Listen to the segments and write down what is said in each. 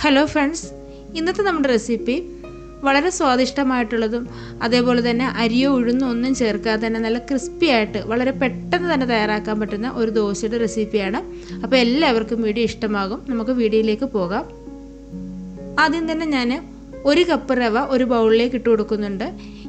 Hello friends, ഇന്നത്തെ നമ്മുടെ recipe വളരെ സ്വാദിഷ്ടമായിട്ടുള്ളതും അതേപോലെ തന്നെ അരിയോ ഉഴുന്നോ ഒന്നും ചേർക്കാതെ തന്നെ നല്ല ക്രിസ്പി ആയിട്ട് വളരെ പെട്ടെന്ന് തന്നെ തയ്യാറാക്കാൻ പറ്റുന്ന ഒരു ദോശയുടെ റെസിപ്പിയാണ്. അപ്പോൾ എല്ലാവർക്കും വീഡിയോ ഇഷ്ടമാകും. നമുക്ക് വീഡിയോയിലേക്ക് പോകാം. ആദ്യം തന്നെ ഞാൻ 1 കപ്പ് റവ ഒരു ബൗളിലേക്ക് ഇട്ട് കൊടുക്കുന്നുണ്ട്.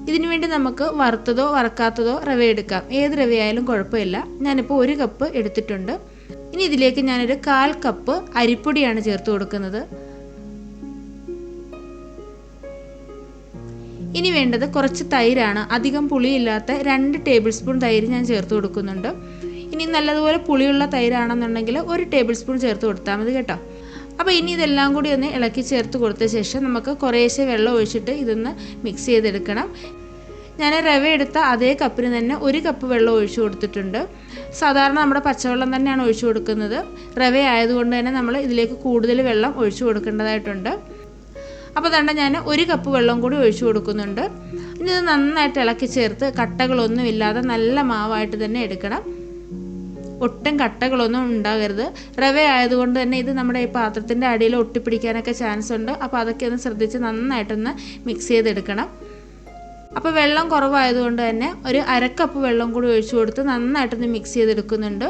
ഇതിനു വേണ്ടി നമുക്ക് വറുത്തതോ വറക്കാത്തതോ റവ എടുക്കാം. ഏത് റവയായാലും കുഴപ്പമില്ല. ഞാനിപ്പോൾ 1 കപ്പ് എടുത്തിട്ടുണ്ട്. ഇനി ഇതിലേക്ക് ഞാനൊരു 1/4 കപ്പ് അരിപ്പൊടിയാണ് ചേർത്ത് കൊടുക്കുന്നത്. ഇനി വേണ്ടത് കുറച്ച് തൈരാണ്. അധികം പുളിയില്ലാത്ത 2 ടേബിൾ സ്പൂൺ തൈര് ഞാൻ ചേർത്ത് കൊടുക്കുന്നുണ്ട്. ഇനി നല്ലതുപോലെ പുളിയുള്ള തൈരാണെന്നുണ്ടെങ്കിൽ 1 ടേബിൾ സ്പൂൺ ചേർത്ത് കൊടുത്താൽ മതി കേട്ടോ. അപ്പോൾ ഇനി ഇതെല്ലാം കൂടി ഒന്ന് ഇളക്കി ചേർത്ത് കൊടുത്ത ശേഷം നമുക്ക് കുറേശ്ശെ വെള്ളം ഒഴിച്ചിട്ട് ഇതൊന്ന് മിക്സ് ചെയ്തെടുക്കണം. ഞാൻ റവ എടുത്ത അതേ കപ്പിന് തന്നെ 1 കപ്പ് വെള്ളം ഒഴിച്ചു കൊടുത്തിട്ടുണ്ട്. സാധാരണ നമ്മുടെ പച്ചവെള്ളം തന്നെയാണ് ഒഴിച്ചു കൊടുക്കുന്നത്. റവ ആയതുകൊണ്ട് തന്നെ നമ്മൾ ഇതിലേക്ക് കൂടുതൽ വെള്ളം ഒഴിച്ചു കൊടുക്കേണ്ടതായിട്ടുണ്ട്. അപ്പോൾ തന്നെ ഞാൻ 1 കപ്പ് വെള്ളം കൂടി ഒഴിച്ചു കൊടുക്കുന്നുണ്ട്. ഇനി ഇത് നന്നായിട്ട് ഇളക്കി ചേർത്ത് കട്ടകളൊന്നും ഇല്ലാതെ നല്ല മാവായിട്ട് തന്നെ എടുക്കണം. ഒട്ടും കട്ടകളൊന്നും ഉണ്ടാകരുത്. റവ ആയതുകൊണ്ട് തന്നെ ഇത് നമ്മുടെ ഈ പാത്രത്തിൻ്റെ അടിയിൽ ഒട്ടിപ്പിടിക്കാനൊക്കെ ചാൻസ് ഉണ്ട്. അപ്പോൾ അതൊക്കെ ഒന്ന് ശ്രദ്ധിച്ച് നന്നായിട്ടൊന്ന് മിക്സ് ചെയ്തെടുക്കണം. അപ്പോൾ വെള്ളം കുറവായതുകൊണ്ട് തന്നെ ഒരു 1/2 കപ്പ് വെള്ളം കൂടി ഒഴിച്ചു കൊടുത്ത് നന്നായിട്ടൊന്ന് മിക്സ് ചെയ്തെടുക്കുന്നുണ്ട്.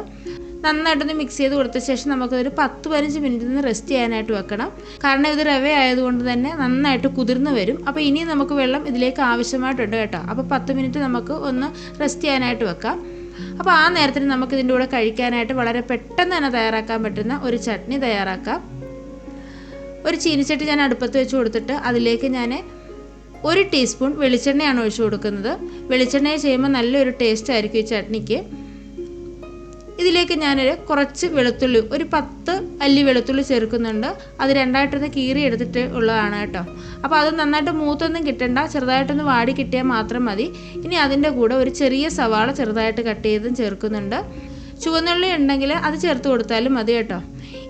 നന്നായിട്ടൊന്ന് മിക്സ് ചെയ്ത് കൊടുത്ത ശേഷം നമുക്കൊരു 10-15 മിനിറ്റ് റെസ്റ്റ് ചെയ്യാനായിട്ട് വെക്കണം. കാരണം ഇത് റവ ആയതുകൊണ്ട് തന്നെ നന്നായിട്ട് കുതിർന്ന് വരും. അപ്പോൾ ഇനി നമുക്ക് വെള്ളം ഇതിലേക്ക് ആവശ്യമായിട്ടുണ്ട് കേട്ടോ. അപ്പോൾ 10 മിനിറ്റ് നമുക്ക് ഒന്ന് റെസ്റ്റ് ചെയ്യാനായിട്ട് വെക്കാം. അപ്പോൾ ആ നേരത്തിന് നമുക്ക് ഇതിൻ്റെ കൂടെ കഴിക്കാനായിട്ട് വളരെ പെട്ടെന്ന് തന്നെ തയ്യാറാക്കാൻ പറ്റുന്ന ഒരു ചട്നി തയ്യാറാക്കാം. ഒരു ചീനിച്ചട്ടി ഞാൻ അടുപ്പത്ത് വെച്ച് കൊടുത്തിട്ട് അതിലേക്ക് ഞാൻ 1 ടീസ്പൂൺ വെളിച്ചെണ്ണയാണ് ഒഴിച്ചു കൊടുക്കുന്നത്. വെളിച്ചെണ്ണയെ ചെയ്യുമ്പോൾ നല്ലൊരു ടേസ്റ്റ് ആയിരിക്കും ഈ ചട്നിക്ക്. ഇതിലേക്ക് ഞാനൊരു കുറച്ച് വെളുത്തുള്ളി, ഒരു 10 അല്ലി വെളുത്തുള്ളി ചേർക്കുന്നുണ്ട്. അത് രണ്ടായിട്ടൊന്ന് കീറി എടുത്തിട്ട് ഉള്ളതാണ് കേട്ടോ. അപ്പോൾ അത് നന്നായിട്ട് മൂത്തൊന്നും കിട്ടണ്ട, ചെറുതായിട്ടൊന്ന് വാടി കിട്ടിയാൽ മാത്രം മതി. ഇനി അതിൻ്റെ കൂടെ ഒരു ചെറിയ സവാള ചെറുതായിട്ട് കട്ട് ചെയ്തും ചേർക്കുന്നുണ്ട്. ചുവന്നുള്ളി ഉണ്ടെങ്കിൽ അത് ചേർത്ത് കൊടുത്താലും മതി കേട്ടോ.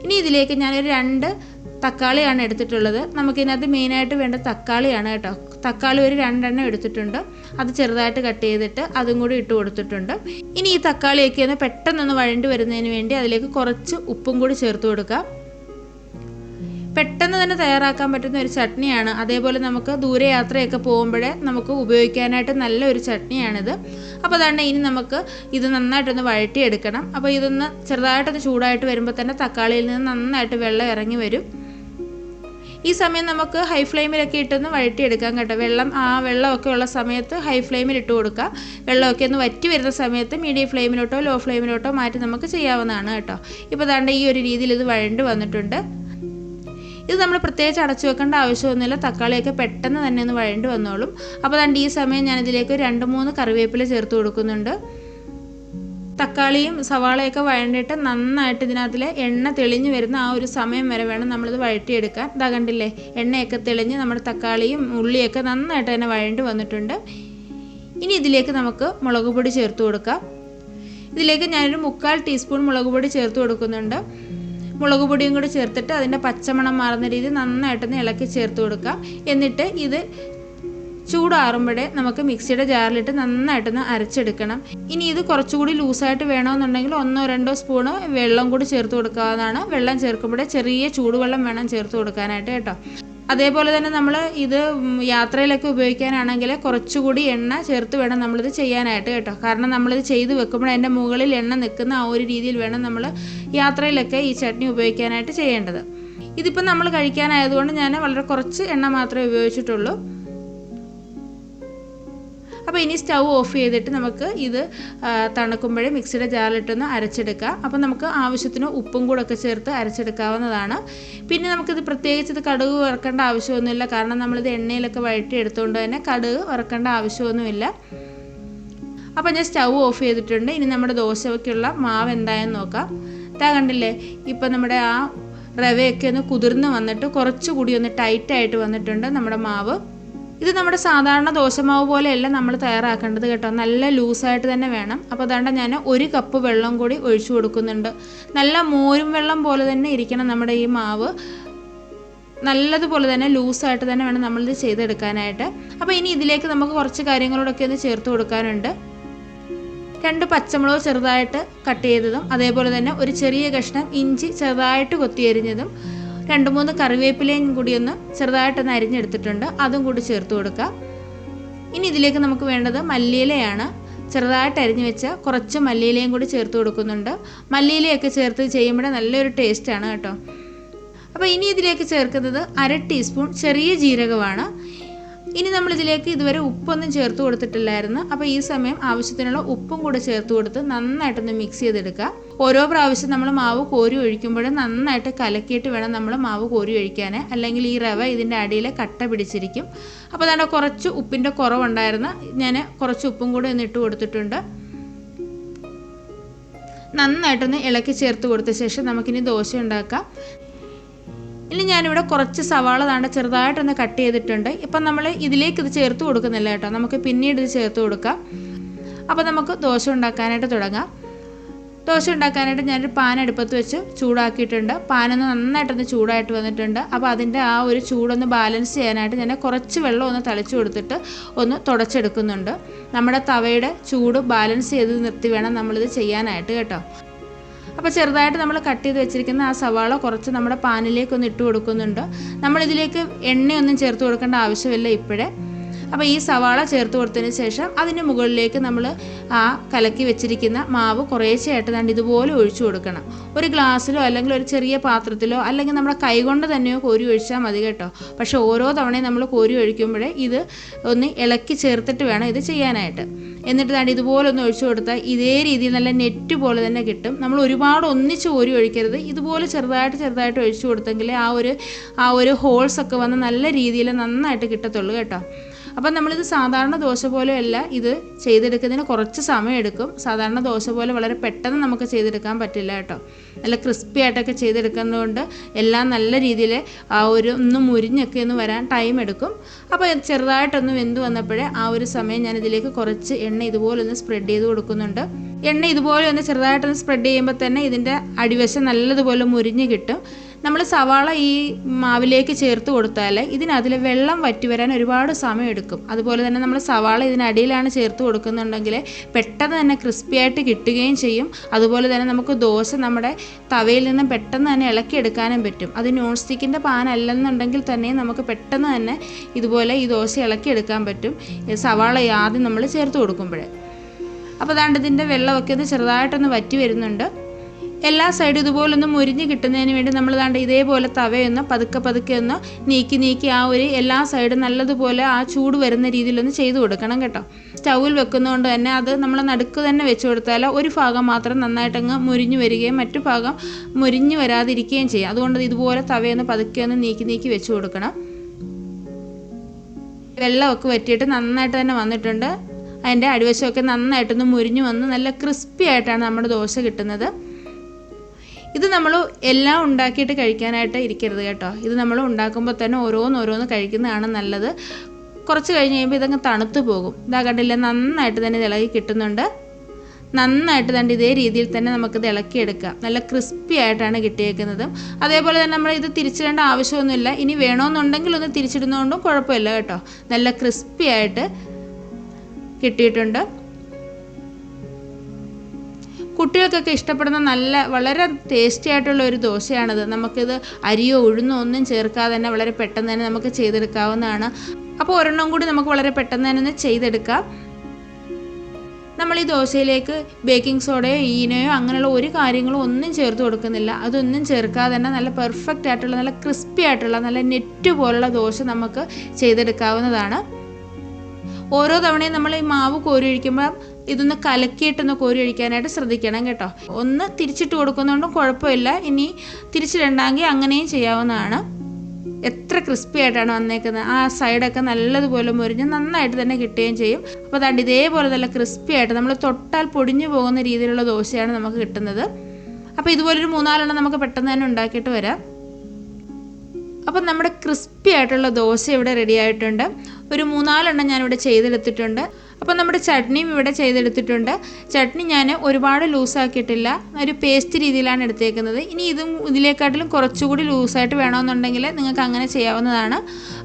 ഇനി ഇതിലേക്ക് ഞാനൊരു 2 തക്കാളിയാണ് എടുത്തിട്ടുള്ളത്. നമുക്കിതിനകത്ത് മെയിനായിട്ട് വേണ്ട തക്കാളിയാണ് കേട്ടോ. തക്കാളി ഒരു 2 എണ്ണം എടുത്തിട്ടുണ്ട്. അത് ചെറുതായിട്ട് കട്ട് ചെയ്തിട്ട് അതും കൂടി ഇട്ട് കൊടുത്തിട്ടുണ്ട്. ഇനി ഈ തക്കാളിയൊക്കെ ഒന്ന് പെട്ടെന്നൊന്ന് വഴണ്ടി വരുന്നതിന് വേണ്ടി അതിലേക്ക് കുറച്ച് ഉപ്പും കൂടി ചേർത്ത് കൊടുക്കാം. പെട്ടെന്ന് തന്നെ തയ്യാറാക്കാൻ പറ്റുന്ന ഒരു ചട്നിയാണ്. അതേപോലെ നമുക്ക് ദൂരയാത്രയൊക്കെ പോകുമ്പോഴേ നമുക്ക് ഉപയോഗിക്കാനായിട്ട് നല്ലൊരു ചട്നിയാണിത്. അപ്പോൾ അതാണ് ഇനി നമുക്ക് ഇത് നന്നായിട്ടൊന്ന് വഴറ്റിയെടുക്കണം. അപ്പോൾ ഇതൊന്ന് ചെറുതായിട്ടൊന്ന് ചൂടായിട്ട് വരുമ്പോൾ തന്നെ തക്കാളിയിൽ നിന്ന് നന്നായിട്ട് വെള്ളം ഇറങ്ങി വരും. ഈ സമയം നമുക്ക് ഹൈ ഫ്ലെയിമിലൊക്കെ ഇട്ടൊന്ന് വഴറ്റിയെടുക്കാം കേട്ടോ. വെള്ളമൊക്കെ ഉള്ള സമയത്ത് ഹൈ ഫ്ലെയിമിൽ ഇട്ട് കൊടുക്കുക. വെള്ളമൊക്കെ ഒന്ന് വറ്റി വരുന്ന സമയത്ത് മീഡിയം ഫ്ലെയിമിലോട്ടോ ലോ ഫ്ലെയിമിലോട്ടോ മാറ്റി നമുക്ക് ചെയ്യാവുന്നതാണ് കേട്ടോ. ഇപ്പോൾ ദാണ്ട് ഈ ഒരു രീതിയിൽ ഇത് വഴണ്ട് വന്നിട്ടുണ്ട്. ഇത് നമ്മൾ പ്രത്യേകിച്ച് അടച്ചു വെക്കേണ്ട ആവശ്യമൊന്നുമില്ല. തക്കാളിയൊക്കെ പെട്ടെന്ന് തന്നെ ഒന്ന് വഴണ്ട് വന്നോളും. അപ്പോൾ ദാണ്ട് ഈ സമയം ഞാനിതിലേക്ക് 2-3 കറിവേപ്പില ചേർത്ത് കൊടുക്കുന്നുണ്ട്. തക്കാളിയും സവാളയൊക്കെ വഴണ്ടിയിട്ട് നന്നായിട്ട് ഇതിനകത്തിലെ എണ്ണ തെളിഞ്ഞ് വരുന്ന ആ ഒരു സമയം വരെ വേണം നമ്മളിത് വഴറ്റിയെടുക്കാൻ. ഇതാ കണ്ടില്ലേ, എണ്ണയൊക്കെ തെളിഞ്ഞ് നമ്മുടെ തക്കാളിയും ഉള്ളിയൊക്കെ നന്നായിട്ട് തന്നെ വഴണ്ട് വന്നിട്ടുണ്ട്. ഇനി ഇതിലേക്ക് നമുക്ക് മുളക് പൊടി ചേർത്ത് കൊടുക്കാം. ഇതിലേക്ക് ഞാനൊരു 1/4 ടീസ്പൂൺ മുളക് പൊടി ചേർത്ത് കൊടുക്കുന്നുണ്ട്. മുളക് പൊടിയും കൂടി ചേർത്തിട്ട് അതിൻ്റെ പച്ചമണം മാറുന്ന രീതിയിൽ നന്നായിട്ടൊന്ന് ഇളക്കി ചേർത്ത് കൊടുക്കുക. എന്നിട്ട് ഇത് ചൂടാറുമ്പോഴേ നമുക്ക് മിക്സിയുടെ ജാറിലിട്ട് നന്നായിട്ടൊന്ന് അരച്ചെടുക്കണം. ഇനി ഇത് കുറച്ചുകൂടി ലൂസായിട്ട് വേണമെന്നുണ്ടെങ്കിൽ 1-2 സ്പൂണ് വെള്ളം കൂടി ചേർത്ത് കൊടുക്കാവുന്നതാണ്. വെള്ളം ചേർക്കുമ്പോഴേ ചെറിയ ചൂടുവെള്ളം വേണം ചേർത്ത് കൊടുക്കാനായിട്ട് കേട്ടോ. അതേപോലെ തന്നെ നമ്മൾ ഇത് യാത്രയിലൊക്കെ ഉപയോഗിക്കാനാണെങ്കിൽ കുറച്ചുകൂടി എണ്ണ ചേർത്ത് വേണം നമ്മളിത് ചെയ്യാനായിട്ട് കേട്ടോ. കാരണം നമ്മളിത് ചെയ്ത് വെക്കുമ്പോൾ അതിൻ്റെ മുകളിൽ എണ്ണ നിൽക്കുന്ന ആ ഒരു രീതിയിൽ വേണം നമ്മൾ യാത്രയിലൊക്കെ ഈ ചട്നി ഉപയോഗിക്കാനായിട്ട് ചെയ്യേണ്ടത്. ഇതിപ്പോൾ നമ്മൾ കഴിക്കാനായതുകൊണ്ട് ഞാൻ വളരെ കുറച്ച് എണ്ണ മാത്രമേ ഉപയോഗിച്ചിട്ടുള്ളൂ. അപ്പോൾ ഇനി സ്റ്റൗ ഓഫ് ചെയ്തിട്ട് നമുക്ക് ഇത് തണുക്കുമ്പോഴേ മിക്സിയുടെ ജാറിലിട്ടൊന്ന് അരച്ചെടുക്കാം. അപ്പോൾ നമുക്ക് ആവശ്യത്തിന് ഉപ്പും കൂടെ ഒക്കെ ചേർത്ത് അരച്ചെടുക്കാവുന്നതാണ്. പിന്നെ നമുക്കിത് പ്രത്യേകിച്ച് ഇത് കടുക് വറുക്കേണ്ട ആവശ്യമൊന്നുമില്ല. കാരണം നമ്മളിത് എണ്ണയിലൊക്കെ വഴറ്റി എടുത്തുകൊണ്ട് തന്നെ കടുക് വറുക്കേണ്ട ആവശ്യമൊന്നുമില്ല. അപ്പോൾ ഞാൻ സ്റ്റൗ ഓഫ് ചെയ്തിട്ടുണ്ട്. ഇനി നമ്മുടെ ദോശയ്ക്കുള്ള മാവ് എന്തായെന്ന് നോക്കാം. ഇതാ കണ്ടില്ലേ, ഇപ്പോൾ നമ്മുടെ ആ റവയൊക്കെ ഒന്ന് കുതിർന്ന് വന്നിട്ട് കുറച്ചുകൂടി ഒന്ന് ടൈറ്റായിട്ട് വന്നിട്ടുണ്ട് നമ്മുടെ മാവ്. ഇത് നമ്മുടെ സാധാരണ ദോശമാവ് പോലെയല്ല നമ്മൾ തയ്യാറാക്കേണ്ടത് കേട്ടോ. നല്ല ലൂസായിട്ട് തന്നെ വേണം. അപ്പോൾ അതാണ്ട് ഞാൻ 1 കപ്പ് വെള്ളം കൂടി ഒഴിച്ചു കൊടുക്കുന്നുണ്ട്. നല്ല മോരും വെള്ളം പോലെ തന്നെ ഇരിക്കണം നമ്മുടെ ഈ മാവ്. നല്ലതുപോലെ തന്നെ ലൂസായിട്ട് തന്നെ വേണം നമ്മളിത് ചെയ്തെടുക്കാനായിട്ട്. അപ്പോൾ ഇനി ഇതിലേക്ക് നമുക്ക് കുറച്ച് കാര്യങ്ങളോടൊക്കെ ഒന്ന് ചേർത്ത് കൊടുക്കാനുണ്ട്. 2 പച്ചമുളക് ചെറുതായിട്ട് കട്ട് ചെയ്തതും അതേപോലെ തന്നെ ഒരു ചെറിയ കഷ്ണം ഇഞ്ചി ചെറുതായിട്ട് കൊത്തിയരിഞ്ഞതും 2-3 കറിവേപ്പിലയും കൂടി ഒന്ന് ചെറുതായിട്ടൊന്ന് അരിഞ്ഞെടുത്തിട്ടുണ്ട്, അതും കൂടി ചേർത്ത് കൊടുക്കുക. ഇനി ഇതിലേക്ക് നമുക്ക് വേണ്ടത് മല്ലിയിലയാണ്. ചെറുതായിട്ട് അരിഞ്ഞു വെച്ച കുറച്ച് മല്ലിയിലയും കൂടി ചേർത്ത് കൊടുക്കുന്നുണ്ട്. മല്ലിയിലയൊക്കെ ചേർത്ത് ചെയ്യുമ്പോൾ നല്ലൊരു ടേസ്റ്റാണ് കേട്ടോ. അപ്പോൾ ഇനി ഇതിലേക്ക് ചേർക്കുന്നത് 1/2 ടീസ്പൂൺ ചെറിയ ജീരകമാണ്. ഇനി നമ്മളിതിലേക്ക് ഇതുവരെ ഉപ്പൊന്നും ചേർത്ത് കൊടുത്തിട്ടില്ലായിരുന്നു. അപ്പോൾ ഈ സമയം ആവശ്യത്തിനുള്ള ഉപ്പും കൂടെ ചേർത്ത് കൊടുത്ത് നന്നായിട്ടൊന്ന് മിക്സ് ചെയ്തെടുക്കുക. ഓരോ പ്രാവശ്യം നമ്മൾ മാവ് കോരി ഒഴിക്കുമ്പോഴും നന്നായിട്ട് കലക്കിയിട്ട് വേണം നമ്മൾ മാവ് കോരി ഒഴിക്കാൻ, അല്ലെങ്കിൽ ഈ റവ ഇതിൻ്റെ അടിയിൽ കട്ട പിടിച്ചിരിക്കും. അപ്പോൾ അതാണ്ട് കുറച്ച് ഉപ്പിൻ്റെ കുറവുണ്ടായിരുന്നു, ഞാൻ കുറച്ച് ഉപ്പും കൂടെ ഒന്ന് ഇട്ട് കൊടുത്തിട്ടുണ്ട്. നന്നായിട്ടൊന്ന് ഇളക്കി ചേർത്ത് കൊടുത്ത ശേഷം നമുക്കിനി ദോശ ഉണ്ടാക്കാം. ഇനി ഞാനിവിടെ കുറച്ച് സവാള താണ്ട ചെറുതായിട്ടൊന്ന് കട്ട് ചെയ്തിട്ടുണ്ട്. ഇപ്പം നമ്മൾ ഇതിലേക്ക് ഇത് ചേർത്ത് കൊടുക്കുന്നില്ല കേട്ടോ, നമുക്ക് പിന്നീട് ഇത് ചേർത്ത് കൊടുക്കാം. അപ്പോൾ നമുക്ക് ദോശ ഉണ്ടാക്കാനായിട്ട് തുടങ്ങാം. ദോശ ഉണ്ടാക്കാനായിട്ട് ഞാനൊരു പാൻ അടുപ്പത്ത് വെച്ച് ചൂടാക്കിയിട്ടുണ്ട്. പാനൊന്ന് നന്നായിട്ടൊന്ന് ചൂടായിട്ട് വന്നിട്ടുണ്ട്. അപ്പോൾ അതിൻ്റെ ആ ഒരു ചൂടൊന്ന് ബാലൻസ് ചെയ്യാനായിട്ട് ഞാൻ കുറച്ച് വെള്ളം ഒന്ന് തളിച്ചു കൊടുത്തിട്ട് ഒന്ന് തുടച്ചെടുക്കുന്നുണ്ട്. നമ്മുടെ തവയുടെ ചൂട് ബാലൻസ് ചെയ്ത് നിർത്തി വേണം നമ്മളിത് ചെയ്യാനായിട്ട് കേട്ടോ. അപ്പോൾ ചെറുതായിട്ട് നമ്മൾ കട്ട് ചെയ്ത് വെച്ചിരിക്കുന്ന ആ സവാള കുറച്ച് നമ്മുടെ പാനിലേക്കൊന്ന് ഇട്ട് കൊടുക്കുന്നുണ്ട്. നമ്മളിതിലേക്ക് എണ്ണയൊന്നും ചേർത്ത് കൊടുക്കേണ്ട ആവശ്യമില്ല ഇപ്പോഴേ. അപ്പോൾ ഈ സവാള ചേർത്ത് കൊടുത്തതിന് ശേഷം അതിന് മുകളിലേക്ക് നമ്മൾ ആ കലക്കി വെച്ചിരിക്കുന്ന മാവ് കുറേശ്ശെയായിട്ട് ദാണ്ട് ഇതുപോലെ ഒഴിച്ചു കൊടുക്കണം. ഒരു ഗ്ലാസ്സിലോ അല്ലെങ്കിൽ ഒരു ചെറിയ പാത്രത്തിലോ അല്ലെങ്കിൽ നമ്മുടെ കൈകൊണ്ട് തന്നെയോ കോരി ഒഴിച്ചാൽ മതി കേട്ടോ. പക്ഷേ ഓരോ തവണയും നമ്മൾ കോരി ഒഴിക്കുമ്പോഴേ ഇത് ഒന്ന് ഇളക്കി ചേർത്തിട്ട് വേണം ഇത് ചെയ്യാനായിട്ട്. എന്നിട്ട് ദാണ്ട് ഇതുപോലെ ഒന്ന് ഒഴിച്ചു കൊടുത്താൽ ഇതേ രീതിയിൽ നല്ല നെറ്റ് പോലെ തന്നെ കിട്ടും. നമ്മൾ ഒരുപാട് ഒന്നിച്ച് കോരി ഒഴിക്കരുത്, ഇതുപോലെ ചെറുതായിട്ട് ഒഴിച്ചു കൊടുത്തെങ്കിൽ ആ ഒരു ഹോൾസ് ഒക്കെ വന്ന് നല്ല രീതിയിൽ നന്നായിട്ട് കിട്ടത്തുള്ളൂ കേട്ടോ. അപ്പം നമ്മളിത് സാധാരണ ദോശ പോലെയല്ല, ഇത് ചെയ്തെടുക്കുന്നതിന് കുറച്ച് സമയം എടുക്കും. സാധാരണ ദോശ പോലെ വളരെ പെട്ടെന്ന് നമുക്ക് ചെയ്തെടുക്കാൻ പറ്റില്ല കേട്ടോ. നല്ല ക്രിസ്പി ആയിട്ടൊക്കെ ചെയ്തെടുക്കുന്നതുകൊണ്ട് എല്ലാം നല്ല രീതിയിൽ ആ ഒരു ഒന്ന് മുരിഞ്ഞൊക്കെ ഒന്ന് വരാൻ ടൈം എടുക്കും. അപ്പോൾ ചെറുതായിട്ടൊന്ന് വെന്ത് വന്നപ്പോഴേ ആ ഒരു സമയം ഞാൻ ഇതിലേക്ക് കുറച്ച് എണ്ണ ഇതുപോലെ ഒന്ന് സ്പ്രെഡ് ചെയ്ത് കൊടുക്കുന്നുണ്ട്. എണ്ണ ഇതുപോലെ ഒന്ന് ചെറുതായിട്ടൊന്ന് സ്പ്രെഡ് ചെയ്യുമ്പോൾ തന്നെ ഇതിൻ്റെ അടിവശം നല്ലതുപോലെ മുരിഞ്ഞ് കിട്ടും. നമ്മൾ സവാള ഈ മാവിലേക്ക് ചേർത്ത് കൊടുത്താൽ ഇതിനതിൽ വെള്ളം വറ്റി വരാൻ ഒരുപാട് സമയം എടുക്കും. അതുപോലെ തന്നെ നമ്മൾ സവാള ഇതിനടിയിലാണ് ചേർത്ത് കൊടുക്കുന്നുണ്ടെങ്കിൽ പെട്ടെന്ന് തന്നെ ക്രിസ്പി ആയിട്ട് കിട്ടുകയും ചെയ്യും. അതുപോലെ തന്നെ നമുക്ക് ദോശ നമ്മുടെ തവയിൽ നിന്ന് പെട്ടെന്ന് തന്നെ ഇളക്കിയെടുക്കാനും പറ്റും. അത് നോൺ സ്റ്റിക്കിൻ്റെ പാൻ അല്ലെന്നുണ്ടെങ്കിൽ തന്നെ നമുക്ക് പെട്ടെന്ന് തന്നെ ഇതുപോലെ ഈ ദോശ ഇളക്കിയെടുക്കാൻ പറ്റും, സവാള ആദ്യം നമ്മൾ ചേർത്ത് കൊടുക്കുമ്പോഴേ. അപ്പോൾ അതാണ്ട് ഇതിൻ്റെ വെള്ളമൊക്കെ ഒന്ന് ചെറുതായിട്ടൊന്ന് വറ്റി വരുന്നുണ്ട്. എല്ലാ സൈഡും ഇതുപോലൊന്ന് മുരിഞ്ഞ് കിട്ടുന്നതിന് വേണ്ടി നമ്മൾ ദാണ്ട് ഇതേപോലെ തവയൊന്ന് പതുക്കെ ഒന്ന് നീക്കി ആ ഒരു എല്ലാ സൈഡും നല്ലതുപോലെ ആ ചൂട് വരുന്ന രീതിയിലൊന്ന് ചെയ്ത് കൊടുക്കണം കേട്ടോ. സ്റ്റൗവിൽ വെക്കുന്നതുകൊണ്ട് തന്നെ അത് നമ്മൾ നടുക്ക് തന്നെ വെച്ച് കൊടുത്താൽ ഒരു ഭാഗം മാത്രം നന്നായിട്ടങ്ങ് മുരിഞ്ഞ് വരികയും മറ്റു ഭാഗം മുരിഞ്ഞ് വരാതിരിക്കുകയും ചെയ്യും. അതുകൊണ്ട് ഇതുപോലെ തവയൊന്ന് പതുക്കെ ഒന്ന് നീക്കി വെച്ച് കൊടുക്കണം. വെള്ളമൊക്കെ വറ്റിയിട്ട് നന്നായിട്ട് തന്നെ വന്നിട്ടുണ്ട്. അതിൻ്റെ അടിവശമൊക്കെ നന്നായിട്ടൊന്ന് മുരിഞ്ഞ് വന്ന് നല്ല ക്രിസ്പി ആയിട്ടാണ് നമ്മുടെ ദോശ കിട്ടുന്നത്. ഇത് നമ്മൾ എല്ലാം ഉണ്ടാക്കിയിട്ട് കഴിക്കാനായിട്ട് ഇരിക്കരുത് കേട്ടോ. ഇത് നമ്മൾ ഉണ്ടാക്കുമ്പോൾ തന്നെ ഓരോന്ന് കഴിക്കുന്നതാണ് നല്ലത്. കുറച്ച് കഴിഞ്ഞ് കഴിയുമ്പോൾ ഇതങ്ങ് തണുത്ത് പോകും. ഇതാ കണ്ടില്ല, നന്നായിട്ട് തന്നെ ഇളകി കിട്ടുന്നുണ്ട്. നന്നായിട്ട് തന്നെ ഇതേ രീതിയിൽ തന്നെ നമുക്കിത് ഇളക്കിയെടുക്കാം. നല്ല ക്രിസ്പി ആയിട്ടാണ് കിട്ടിയേക്കുന്നത്. അതേപോലെ തന്നെ നമ്മൾ ഇത് തിരിച്ചിടേണ്ട ആവശ്യമൊന്നുമില്ല. ഇനി വേണമെന്നുണ്ടെങ്കിൽ ഒന്ന് തിരിച്ചിടുന്നതുകൊണ്ടും കുഴപ്പമില്ല കേട്ടോ. നല്ല ക്രിസ്പി ആയിട്ട് കിട്ടിയിട്ടുണ്ട്. കുട്ടികൾക്കൊക്കെ ഇഷ്ടപ്പെടുന്ന വളരെ ടേസ്റ്റി ആയിട്ടുള്ള ഒരു ദോശയാണിത്. നമുക്കിത് അരിയോ ഉഴുന്നോ ഒന്നും ചേർക്കാതെ തന്നെ വളരെ പെട്ടെന്ന് തന്നെ നമുക്ക് ചെയ്തെടുക്കാവുന്നതാണ്. അപ്പോൾ ഒരെണ്ണം കൂടി നമുക്ക് വളരെ പെട്ടെന്ന് തന്നെ ഒന്ന് ചെയ്തെടുക്കാം. നമ്മൾ ഈ ദോശയിലേക്ക് ബേക്കിംഗ് സോഡയോ ഈനോയോ അങ്ങനെയുള്ള ഒരു കാര്യങ്ങളും ഒന്നും ചേർത്ത് കൊടുക്കുന്നില്ല. അതൊന്നും ചേർക്കാതെ തന്നെ നല്ല പെർഫെക്റ്റ് ആയിട്ടുള്ള നല്ല ക്രിസ്പി ആയിട്ടുള്ള നല്ല നെറ്റ് പോലുള്ള ദോശ നമുക്ക് ചെയ്തെടുക്കാവുന്നതാണ്. ഓരോ തവണയും നമ്മൾ ഈ മാവ് കോരി ഒഴിക്കുമ്പോൾ ഇതൊന്ന് കലക്കിയിട്ടൊന്ന് കോരി ഒഴിക്കാനായിട്ട് ശ്രദ്ധിക്കണം കേട്ടോ. ഒന്ന് തിരിച്ചിട്ട് കൊടുക്കുന്നതുകൊണ്ടും കുഴപ്പമില്ല. ഇനി തിരിച്ചിടണ്ടെങ്കിൽ അങ്ങനെയും ചെയ്യാവുന്നതാണ്. എത്ര ക്രിസ്പി ആയിട്ടാണ് വന്നേക്കുന്നത്. ആ സൈഡൊക്കെ നല്ലതുപോലെ മുരിഞ്ഞ് നന്നായിട്ട് തന്നെ കിട്ടുകയും ചെയ്യും. അപ്പോൾ അതാണ്ട് ഇതേപോലെ നല്ല ക്രിസ്പി ആയിട്ട് നമ്മൾ തൊട്ടാൽ പൊടിഞ്ഞു പോകുന്ന രീതിയിലുള്ള ദോശയാണ് നമുക്ക് കിട്ടുന്നത്. അപ്പോൾ ഇതുപോലൊരു 3-4 നമുക്ക് പെട്ടെന്ന് തന്നെ ഉണ്ടാക്കിയിട്ട് വരാം. അപ്പം നമ്മുടെ ക്രിസ്പി ആയിട്ടുള്ള ദോശ ഇവിടെ റെഡി ആയിട്ടുണ്ട്. ഒരു 3-4 ഞാനിവിടെ ചെയ്തെടുത്തിട്ടുണ്ട്. അപ്പോൾ നമ്മുടെ ചട്നിയും ഇവിടെ ചെയ്തെടുത്തിട്ടുണ്ട്. ചട്നി ഞാൻ ഒരുപാട് ലൂസാക്കിയിട്ടില്ല, ഒരു പേസ്റ്റ് രീതിയിലാണ് എടുത്തേക്കുന്നത്. ഇനി ഇതിലേക്കാട്ടിലും കുറച്ചുകൂടി ലൂസായിട്ട് വേണമെന്നുണ്ടെങ്കിൽ നിങ്ങൾക്ക് അങ്ങനെ ചെയ്യാവുന്നതാണ്.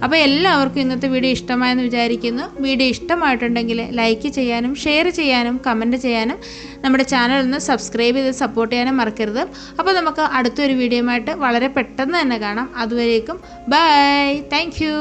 അപ്പോൾ എല്ലാവർക്കും ഇന്നത്തെ വീഡിയോ ഇഷ്ടമായെന്ന് വിചാരിക്കുന്നു. വീഡിയോ ഇഷ്ടമായിട്ടുണ്ടെങ്കിൽ ലൈക്ക് ചെയ്യാനും ഷെയർ ചെയ്യാനും കമൻറ്റ് ചെയ്യാനും നമ്മുടെ ചാനൽ ഒന്ന് സബ്സ്ക്രൈബ് ചെയ്ത് സപ്പോർട്ട് ചെയ്യാനും മറക്കരുത്. അപ്പോൾ നമുക്ക് അടുത്തൊരു വീഡിയോയുമായിട്ട് വളരെ പെട്ടെന്ന് തന്നെ കാണാം. അതുവരേക്കും ബൈ, താങ്ക് യു.